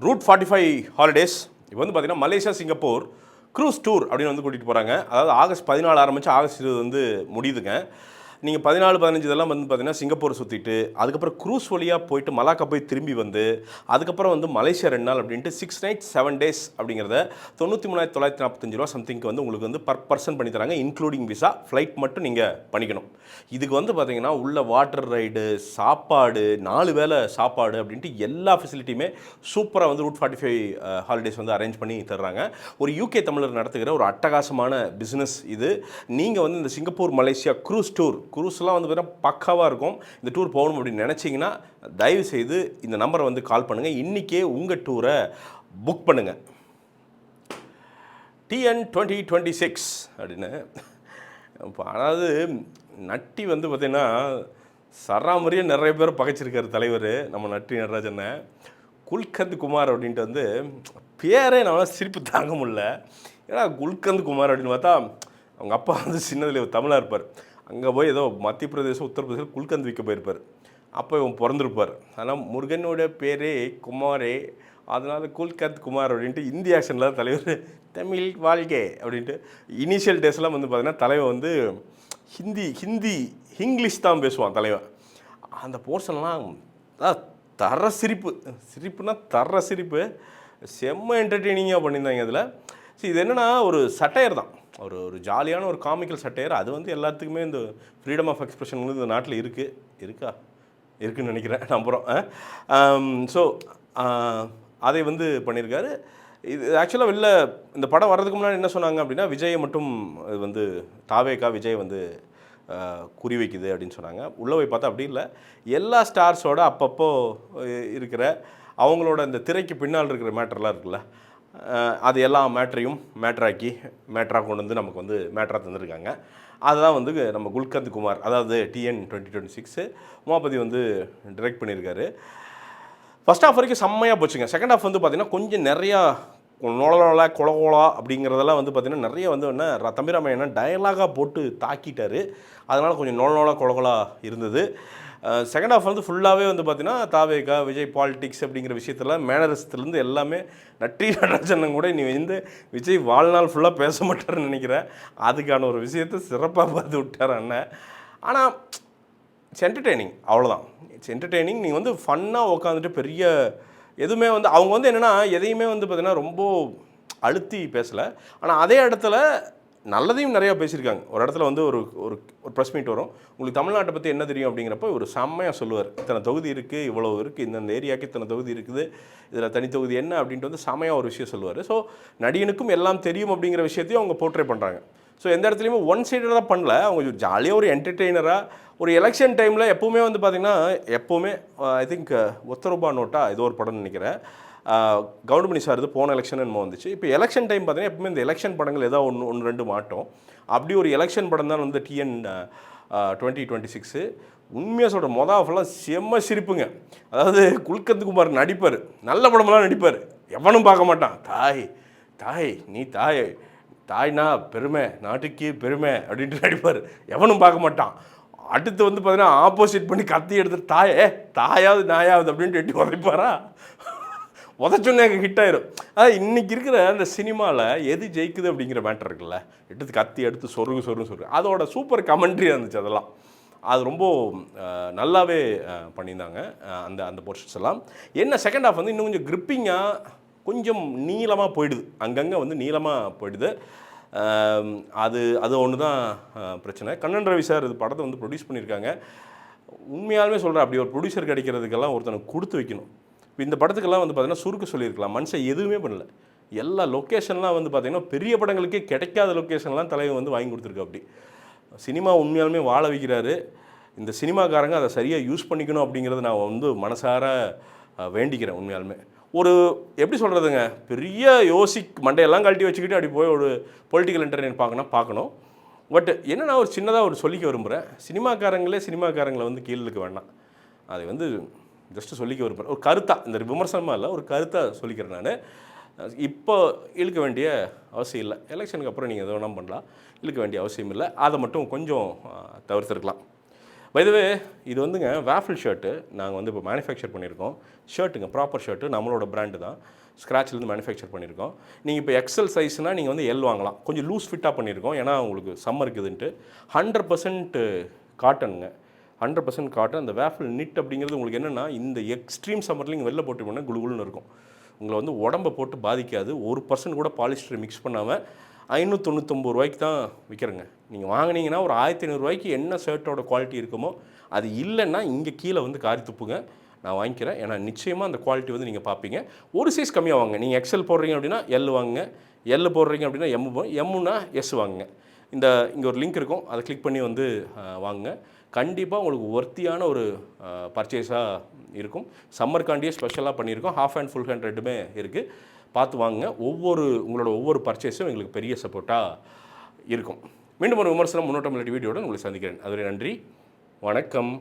Root 45 holidays இப்போ வந்து பார்த்தீங்கன்னா மலேசியா சிங்கப்பூர் க்ரூஸ் டூர் அப்படின்னு வந்து கூட்டிகிட்டு போகிறாங்க. அதாவது ஆகஸ்ட் 14 ஆரம்பித்து ஆகஸ்ட் 20 வந்து முடியுதுங்க. நீங்கள் 14, 15 இதெல்லாம் வந்து பார்த்தீங்கன்னா சிங்கப்பூர் சுற்றிட்டு அதுக்கப்புறம் க்ரூஸ் வழியாக போயிட்டு மலாக்கா போய் திரும்பி வந்து அதுக்கப்புறம் வந்து மலேசியா 2 நாள் அப்படின்ட்டு 6 nights 7 days அப்படிங்கிறத 93,945 ரூபா சம்திங்க்கு வந்து உங்களுக்கு வந்து பர் பர்சன் பண்ணி தராங்க. இன்க்ளூடிங் விசா, ஃப்ளைட் மட்டும் நீங்கள் பண்ணிக்கணும். இதுக்கு வந்து பார்த்தீங்கன்னா உள்ள வாட்டர் ரைடு, சாப்பாடு, 4 வேளை சாப்பாடு அப்படின்ட்டு எல்லா ஃபெசிலிட்டியுமே சூப்பராக வந்து ரூட் 45 ஹாலிடேஸ் வந்து அரேஞ்ச் பண்ணி தர்றாங்க. ஒரு யூகே தமிழர் நடத்துகிற ஒரு அட்டகாசமான பிஸ்னஸ் இது. நீங்கள் வந்து இந்த சிங்கப்பூர் மலேசியா க்ரூஸ்லாம் வந்து பார்த்தீங்கன்னா பக்காவாக இருக்கும். இந்த டூர் போகணும் அப்படின்னு நினச்சிங்கன்னா தயவு செய்து இந்த நம்பரை வந்து கால் பண்ணுங்கள். இன்றைக்கே உங்கள் டூரை புக் பண்ணுங்கள். TN 2026 அப்படின்னு. அதாவது நட்டி வந்து பார்த்திங்கன்னா சராமரியே நிறைய பேர் பகைச்சிருக்கார் தலைவர் நம்ம நட்டி நடராஜனை. குல்கந்த் குமார் அப்படின்ட்டு வந்து பேரே நம்மளால் சிரிப்பு தாங்க முடியல. ஏன்னா குல்கந்த் குமார் அப்படின்னு பார்த்தா அவங்க அப்பா வந்து சின்னதில் தமிழாக இருப்பார். அங்கே போய் ஏதோ மத்திய பிரதேசம் உத்தரப்பிரதேசம் குல்கந்த் விற்க போயிருப்பார். அப்போ இவன் பிறந்திருப்பார். ஆனால் முருகனோட பேரே குமாரே, அதனால் குல்கந்த் குமார் அப்படின்ட்டு இந்தி ஆக்ஷனில் தலைவர் தமிழ் வாழ்க்கை அப்படின்ட்டு இனிஷியல் டேஸ்லாம் வந்து பார்த்திங்கன்னா தலைவன் வந்து ஹிந்தி இங்கிலீஷ் தான் பேசுவான் தலைவன். அந்த போர்ஷன்லாம் தர சிரிப்புனா தர சிரிப்பு, செம்ம என்டர்டெய்னிங்காக பண்ணியிருந்தாங்க இதில். சரி, இது என்னென்னா ஒரு சட்டையர் தான், ஒரு ஜாலியான ஒரு காமிக்கல் சட்டையர். அது வந்து எல்லாத்துக்குமே இந்த ஃப்ரீடம் ஆஃப் எக்ஸ்பிரஷன் வந்து இந்த நாட்டில் இருக்குன்னு நினைக்கிறேன், நம்புகிறோம். ஸோ அதை வந்து பண்ணியிருக்காரு. இது ஆக்சுவலாக வெளில இந்த படம் வர்றதுக்கு முன்னாடி என்ன சொன்னாங்க அப்படின்னா விஜயை மட்டும் இது வந்து தாவேகா விஜய் வந்து குறி வைக்குது அப்படின்னு சொன்னாங்க. உள்ளே போய் பார்த்தா அப்படி இல்லை. எல்லா ஸ்டார்ஸோட அப்பப்போ இருக்கிற அவங்களோட இந்த திரைக்கு பின்னால் இருக்கிற மேட்டர்லாம் இருக்குல்ல, அது எல்லா மேட்ரையும் மேட்ராக கொண்டு வந்து நமக்கு வந்து மேட்ராக தந்துருக்காங்க. அதுதான் வந்து நம்ம குல்கந்த் குமார், அதாவது TN 2026 உமாபதி வந்து டிரெக்ட் பண்ணியிருக்காரு. ஃபஸ்ட் ஹாஃப் வரைக்கும் செம்மையாக போச்சுங்க. செகண்ட் ஹாஃப் வந்து பார்த்திங்கன்னா கொஞ்சம் நிறையா நொழலா கொலகோலா அப்படிங்கிறதெல்லாம் வந்து பார்த்திங்கன்னா நிறைய வந்து என்ன தம்பிராமையனா டயலாகாக போட்டு தாக்கிட்டார். அதனால் கொஞ்சம் நொழலா கொலகோலா இருந்தது. செகண்ட் ஹாஃப் வந்து ஃபுல்லாகவே வந்து பார்த்திங்கன்னா தாவேகா விஜய் பாலிடிக்ஸ் அப்படிங்கிற விஷயத்தில் மேனரிசத்துலேருந்து எல்லாமே நட்டி நடராஜன் கூட நீ வந்து விஜய் வாழ்நாள் ஃபுல்லாக பேச மாட்டார்னு நினைக்கிறேன். அதுக்கான ஒரு விஷயத்தை சிறப்பாக பார்த்து விட்டார் அண்ணன். ஆனால் இட்ஸ் என்டர்டெய்னிங், அவ்வளோதான். It's entertaining. நீங்கள் வந்து ஃபன்னாக உட்காந்துட்டு பெரிய எதுவுமே வந்து அவங்க வந்து என்னென்னா எதையுமே வந்து பார்த்திங்கன்னா ரொம்ப அழுத்தி பேசலை. ஆனால் அதே இடத்துல நல்லதையும் நிறையா பேசியிருக்காங்க. ஒரு இடத்துல வந்து ஒரு ஒரு ப்ரெஸ் மீட் வரும், உங்களுக்கு தமிழ்நாட்டை பற்றி என்ன தெரியும் அப்படிங்கிறப்ப ஒரு செம்மையாக சொல்லுவார். இத்தனை தொகுதி இருக்குது, இவ்வளோ இருக்குது, இந்தந்த ஏரியாவுக்கு இத்தனை தொகுதி இருக்குது, இதில் தனித்தொகுதி என்ன அப்படின்ட்டு வந்து செம்மையாக ஒரு விஷயம் சொல்லுவார். ஸோ நடிகனுக்கும் எல்லாம் தெரியும் அப்படிங்கிற விஷயத்தையும் அவங்க போர்ட்ரே பண்ணுறாங்க. ஸோ எந்த இடத்துலையுமே ஒன் சைடடாக பண்ணல. அவங்க ஜாலியாக ஒரு என்டர்டெய்னராக ஒரு எலெக்ஷன் டைமில் எப்போவுமே வந்து பார்த்திங்கன்னா எப்போவுமே ஐ திங்க் ஒத்த ரூபா நோட்டா ஏதோ ஒரு படம்னு நினைக்கிறேன், கவுண்டமணி சார் இது போன எலெக்ஷன் என்னமோ வந்துச்சு. இப்போ எலெக்ஷன் டைம் பார்த்தீங்கன்னா எப்பவுமே இந்த எலெக்ஷன் படங்கள் ஏதோ ஒன்று ரெண்டு மாட்டோம். அப்படி ஒரு எலெக்ஷன் படம் தான் வந்து TN 2026. உண்மையாக சொல்கிற மொதல் செம்ம சிரிப்புங்க. அதாவது குல்கந்த் குமார் நடிப்பார், நல்ல படமெல்லாம் நடிப்பார், எவனும் பார்க்க மாட்டான். தாய் நீ தாய்னா பெருமை, நாட்டுக்கே பெருமை அப்படின்ட்டு நடிப்பார், எவனும் பார்க்க மாட்டான். அடுத்து வந்து பார்த்தீங்கன்னா ஆப்போசிட் பண்ணி கத்தி எடுத்துட்டு தாயாவது நாயாவது அப்படின்ட்டு எட்டி உதைப்பாரா, உதச்சோன்னே அங்கே ஹிட் ஆயிரும். அதாவது இன்றைக்கி இருக்கிற அந்த சினிமாவில் எது ஜெயிக்குது அப்படிங்கிற மேட்டர் இருக்குல்ல, கத்தி எடுத்து சொருகு அதோட சூப்பர் கமெண்ட்ரி இருந்துச்சு. அதெல்லாம் அது ரொம்ப நல்லாவே பண்ணியிருந்தாங்க அந்த அந்த போர்ஷன்ஸ் எல்லாம். என்ன செகண்ட் ஹாஃப் வந்து இன்னும் கொஞ்சம் கிரிப்பிங்காக கொஞ்சம் நீளமாக போயிடுது, அங்கங்கே வந்து நீளமாக போயிடுது. அது ஒன்று தான் பிரச்சனை. கண்ணன் ரவி சார் இது படத்தை வந்து ப்ரொடியூஸ் பண்ணியிருக்காங்க. உண்மையாலுமே சொல்கிறேன், அப்படி ஒரு ப்ரொடியூசர் கிடைக்கிறதுக்கெல்லாம் ஒருத்தனுக்கு கொடுத்து வைக்கணும். இப்போ இந்த படத்துக்கெல்லாம் வந்து பார்த்திங்கன்னா சுருக்க சொல்லியிருக்கலாம், மனுஷன் எதுவுமே பண்ணல. எல்லா லொக்கேஷன்லாம் வந்து பார்த்திங்கன்னா பெரிய படங்களுக்கே கிடைக்காத லொக்கேஷன்லாம் தலைவர் வந்து வாங்கி கொடுத்துருக்கு. அப்படி சினிமா உண்மையாலுமே வாழ வைக்கிறாரு. இந்த சினிமாக்காரங்க அதை சரியாக யூஸ் பண்ணிக்கணும் அப்படிங்கிறத நான் வந்து மனசார வேண்டிக்கிறேன். உண்மையாலுமே ஒரு எப்படி சொல்கிறதுங்க, பெரிய மண்டையெல்லாம் கழட்டி வச்சுக்கிட்டு அப்படி போய் ஒரு பொலிட்டிக்கல் என்டர்டெயின் பார்க்கணும். பட் என்னென்னா ஒரு சின்னதாக ஒரு சொல்லிக்க விரும்புகிறேன், சினிமாக்காரங்களை வந்து கீழே இருக்க வேண்டாம். அதை வந்து ஜஸ்ட்டு சொல்லிக்க விரும்புகிறேன். ஒரு கருத்தாக, இந்த விமர்சனமாக இல்லை, ஒரு கருத்தாக சொல்லிக்கிறேன் நான். இப்போ இழுக்க வேண்டிய அவசியம் இல்லை. எலெக்ஷனுக்கு அப்புறம் நீங்கள் எது வேணால் பண்ணலாம், இழுக்க வேண்டிய அவசியம் இல்லை. அதை மட்டும் கொஞ்சம் தவிர்த்துருக்கலாம். பை த வே இது வந்துங்க வேஃபிள் ஷர்ட்டு நாங்கள் வந்து இப்போ மேனுஃபேக்சர் பண்ணியிருக்கோம். ஷர்ட்டுங்க ப்ராப்பர் ஷர்ட்டு நம்மளோட பிராண்டு தான். ஸ்க்ராட்ச்லேருந்து மேனுஃபேக்சர் பண்ணியிருக்கோம். நீங்கள் இப்போ எக்ஸல் சைஸ்னால் நீங்கள் வந்து எல் வாங்கலாம். கொஞ்சம் லூஸ் ஃபிட்டாக பண்ணியிருக்கோம், ஏன்னா உங்களுக்கு சம்மருக்கு இதுன்ட்டு. 100% காட்டனுங்க, 100% காட்டன். அந்த வேஃபிள் நிட் அப்படிங்கிறது உங்களுக்கு என்னென்னா, இந்த எக்ஸ்ட்ரீம் சம்மரில் நீங்கள் வெளில போட்டு போனால் குளுகுளுன்னு இருக்கும். உங்களை வந்து உடம்பை போட்டு பாதிக்காது. 1% கூட பாலிஸ்டர் மிக்ஸ் பண்ணாமல் 599 ரூபாய்க்கு தான் விற்கிறேங்க. நீங்கள் வாங்கினீங்கன்னா ஒரு 1500 ரூபாய்க்கு என்ன ஷர்ட்டோட குவாலிட்டி இருக்குமோ அது இல்லைன்னா இங்கே கீழே வந்து காரி துப்புங்க, நான் வாங்கிக்கிறேன். ஏன்னா நிச்சயமாக அந்த குவாலிட்டி வந்து நீங்கள் பார்ப்பீங்க. ஒரு சைஸ் கம்மியாக வாங்க. நீங்கள் எக்ஸல் போடுறீங்க அப்படின்னா எல் வாங்குங்க, எல் போடுறீங்க அப்படின்னா எம்முன்னா எஸ் வாங்குங்க. இங்கே ஒரு லிங்க் இருக்கும், அதை கிளிக் பண்ணி வந்து வாங்குங்க. கண்டிப்பாக உங்களுக்கு ஒர்த்தியான ஒரு பர்ச்சேஸாக இருக்கும். சம்மர்காண்டியே ஸ்பெஷலாக பண்ணியிருக்கோம். ஹாஃப் ஹேண்ட் ஃபுல் ஹேண்ட் ரெண்டுமே இருக்குது. பார்த்து வாங்குங்க. உங்களோட ஒவ்வொரு பர்ச்சேஸும் எங்களுக்கு பெரிய சப்போர்ட்டாக இருக்கும். மீண்டும் ஒரு விமர்சனம் முன்னோட்டம் வீடியோட உங்களை சந்திக்கிறேன். அதுவரை நன்றி, வணக்கம்.